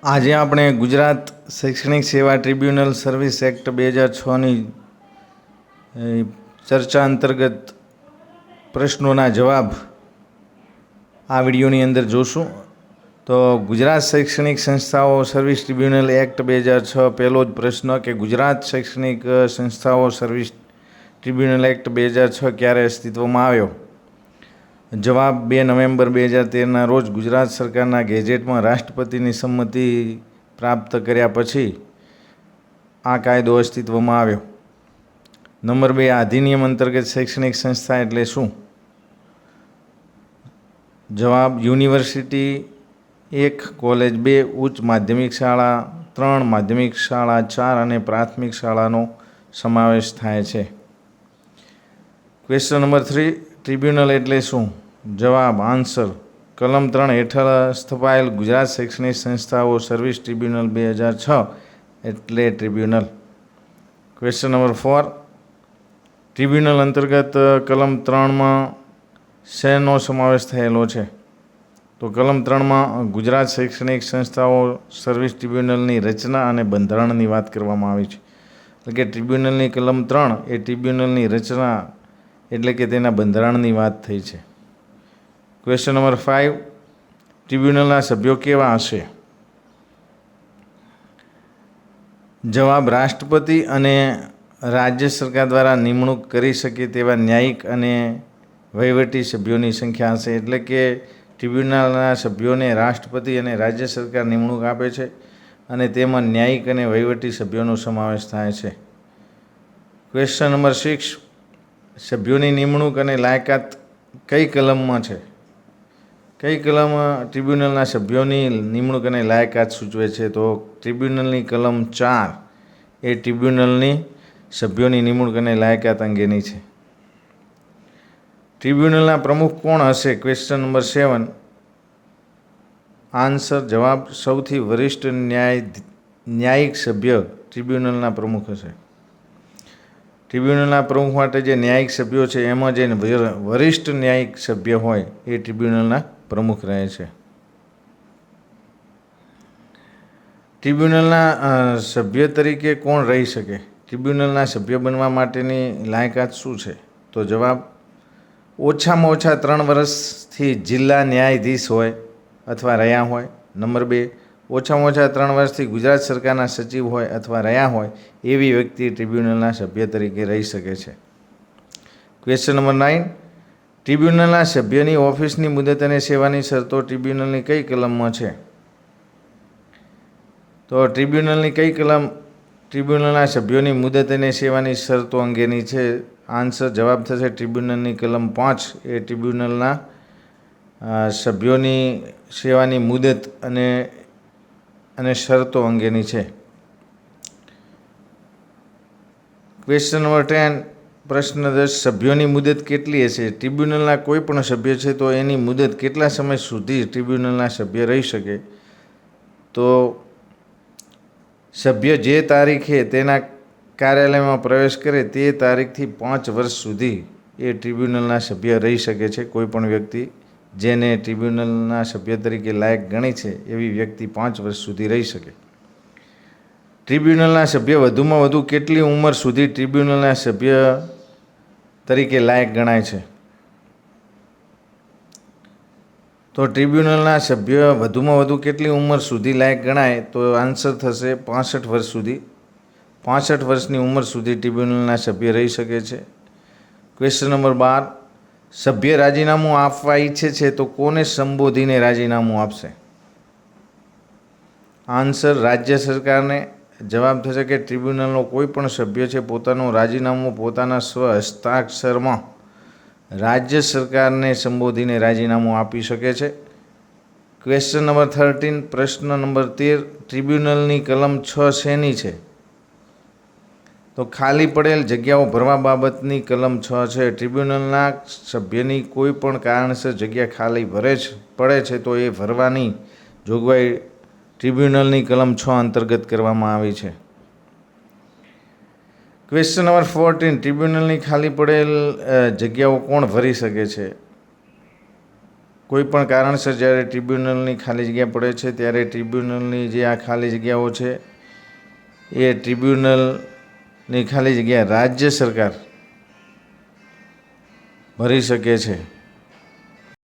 આજે આપણે ગુજરાત શૈક્ષણિક સેવા ટ્રિબ્યુનલ સર્વિસ એક્ટ 2006ની ચર્ચા અંતર્ગત પ્રશ્નોના જવાબ આ વિડીયોની અંદર જોશું. તો ગુજરાત શૈક્ષણિક સંસ્થાઓ સર્વિસ ટ્રિબ્યુનલ એક્ટ 2006 પહેલો જ પ્રશ્ન કે ગુજરાત શૈક્ષણિક સંસ્થાઓ સર્વિસ ટ્રિબ્યુનલ એક્ટ 2006 ક્યારે અસ્તિત્વમાં આવ્યો? જવાબ 2 નવેમ્બર 2013ના રોજ ગુજરાત સરકારના ગેઝેટમાં રાષ્ટ્રપતિની સંમતિ પ્રાપ્ત કર્યા પછી આ કાયદો અસ્તિત્વમાં આવ્યો. નંબર 2, આ અધિનિયમ અંતર્ગત શૈક્ષણિક સંસ્થા એટલે શું? જવાબ યુનિવર્સિટી 1, કોલેજ 2, ઉચ્ચ માધ્યમિક શાળા 3, માધ્યમિક શાળા 4 અને પ્રાથમિક શાળાનો સમાવેશ થાય છે. ક્વેશ્ચન નંબર 3, ટ્રિબ્યુનલ એટલે શું? જવાબ આન્સર કલમ 3 હેઠળ સ્થપાયેલ ગુજરાત શૈક્ષણિક સંસ્થાઓ સર્વિસ ટ્રિબ્યુનલ 2006 એટલે ટ્રિબ્યુનલ. ક્વેશ્ચન નંબર 4, ટ્રિબ્યુનલ અંતર્ગત કલમ 3માં શેનો સમાવેશ થયેલો છે? તો કલમ 3માં ગુજરાત શૈક્ષણિક સંસ્થાઓ સર્વિસ ટ્રિબ્યુનલની રચના અને બંધારણની વાત કરવામાં આવી છે. એટલે કે ટ્રિબ્યુનલની કલમ 3 એ ટ્રિબ્યુનલની રચના એટલે કે તેના બંધારણની વાત થઈ છે. ક્વેશ્ચન નંબર 5, ટ્રિબ્યુનલના સભ્યો કેવા હશે? જવાબ રાષ્ટ્રપતિ અને રાજ્ય સરકાર દ્વારા નિમણૂક કરી શકે તેવા ન્યાયિક અને વહીવટી સભ્યોની સંખ્યા હશે. એટલે કે ટ્રિબ્યુનલના સભ્યોને રાષ્ટ્રપતિ અને રાજ્ય સરકાર નિમણૂક આપે છે અને તેમાં ન્યાયિક અને વહીવટી સભ્યોનો સમાવેશ થાય છે. ક્વેશ્ચન નંબર 6, સભ્યોની નિમણૂક અને લાયકાત કઈ કલમમાં છે? કઈ કલમ ટ્રિબ્યુનલના સભ્યોની નિમણૂક અને લાયકાત સૂચવે છે? તો ટ્રિબ્યુનલની કલમ 4 એ ટ્રિબ્યુનલની સભ્યોની નિમણૂક અને લાયકાત અંગેની છે. ટ્રિબ્યુનલના પ્રમુખ કોણ હશે? ક્વેશ્ચન નંબર 7, આન્સર જવાબ સૌથી વરિષ્ઠ ન્યાયિક સભ્ય ટ્રિબ્યુનલના પ્રમુખ હશે. ટ્રિબ્યુનલના પ્રમુખ માટે જે ન્યાયિક સભ્યો છે એમાં જે વરિષ્ઠ ન્યાયિક સભ્ય હોય એ ટ્રિબ્યુનલના પ્રમુખ રહે છે. ટ્રિબ્યુનલના સભ્ય તરીકે કોણ રહી શકે? ટ્રિબ્યુનલના સભ્ય બનવા માટેની લાયકાત શું છે? તો જવાબ ઓછામાં ઓછા 3 વર્ષથી જિલ્લા ન્યાયાધીશ હોય અથવા રહ્યા હોય. નંબર 2, ઓછામાં ઓછા 3 વર્ષથી ગુજરાત સરકારના સચિવ હોય અથવા રહ્યા હોય એવી વ્યક્તિ ટ્રિબ્યુનલના સભ્ય તરીકે રહી શકે છે. ક્વેશ્ચન નંબર 9, ટ્રિબ્યુનલના સભ્યની ઓફિસની મુદત અને સેવાની શરતો ટ્રિબ્યુનલની કઈ કલમમાં છે? તો ટ્રિબ્યુનલની કઈ કલમ ટ્રિબ્યુનલના સભ્યોની મુદત અને સેવાની શરતો અંગેની છે? આન્સર જવાબ થશે ટ્રિબ્યુનલની કલમ 5 એ ટ્રિબ્યુનલના સભ્યોની સેવાની મુદત અને શરતો અંગેની છે. ક્વેશ્ચન નંબર 10, પ્રશ્ન 10, સભ્યોની મુદત કેટલી હશે? ટ્રિબ્યુનલના કોઈ પણ સભ્ય છે તો એની મુદત કેટલા સમય સુધી ટ્રિબ્યુનલના સભ્ય રહી શકે? તો સભ્ય જે તારીખે તેના કાર્યાલયમાં પ્રવેશ કરે તે તારીખથી 5 વર્ષ સુધી એ ટ્રિબ્યુનલના સભ્ય રહી શકે છે. કોઈ પણ વ્યક્તિ જેને ટ્રિબ્યુનલના સભ્ય તરીકે લાયક ગણી છે એવી વ્યક્તિ 5 વર્ષ સુધી રહી શકે. ટ્રિબ્યુનલના સભ્ય વધુમાં વધુ કેટલી ઉંમર સુધી ટ્રિબ્યુનલના સભ્ય તરીકે લાયક ગણાય છે? તો ટ્રિબ્યુનલના સભ્ય વધુમાં વધુ કેટલી ઉંમર સુધી લાયક ગણાય? તો આન્સર થશે 65 વર્ષ સુધી. 65 વર્ષની ઉંમર સુધી ટ્રિબ્યુનલના સભ્ય રહી શકે છે. ક્વેશ્ચન નંબર 12, સભ્ય રાજીનામું આપવા ઈચ્છે છે તો કોને સંબોધીને રાજીનામું આપશે? આન્સર રાજ્ય સરકારને. જવાબ થશે કે ટ્રિબ્યુનલનો કોઈ પણ સભ્ય છે પોતાનું રાજીનામું પોતાના સ્વહસ્તાક્ષરમાં રાજ્ય સરકારને સંબોધીને રાજીનામું આપી શકે છે. ક્વેશ્ચન નંબર 13, પ્રશ્ન નંબર 13, ટ્રિબ્યુનલની કલમ 6 શેની છે? તો ખાલી પડેલ જગ્યાઓ ભરવા બાબતની કલમ 6 છે. ટ્રિબ્યુનલના સભ્યની કોઈ પણ કારણસર જગ્યા ખાલી પડે છે તો એ ભરવાની જોગવાઈ ટ્રિબ્યુનલની કલમ 6 અંતર્ગત કરવામાં આવી છે. ક્વેશ્ચન નંબર 14, ટ્રિબ્યુનલની ખાલી પડેલ જગ્યાઓ કોણ ભરી શકે છે? કોઈ પણ કારણસર જ્યારે ટ્રિબ્યુનલની ખાલી જગ્યા પડે છે ત્યારે ટ્રિબ્યુનલની જે આ ખાલી જગ્યાઓ છે એ ટ્રિબ્યુનલની ખાલી જગ્યા રાજ્ય સરકાર ભરી શકે છે.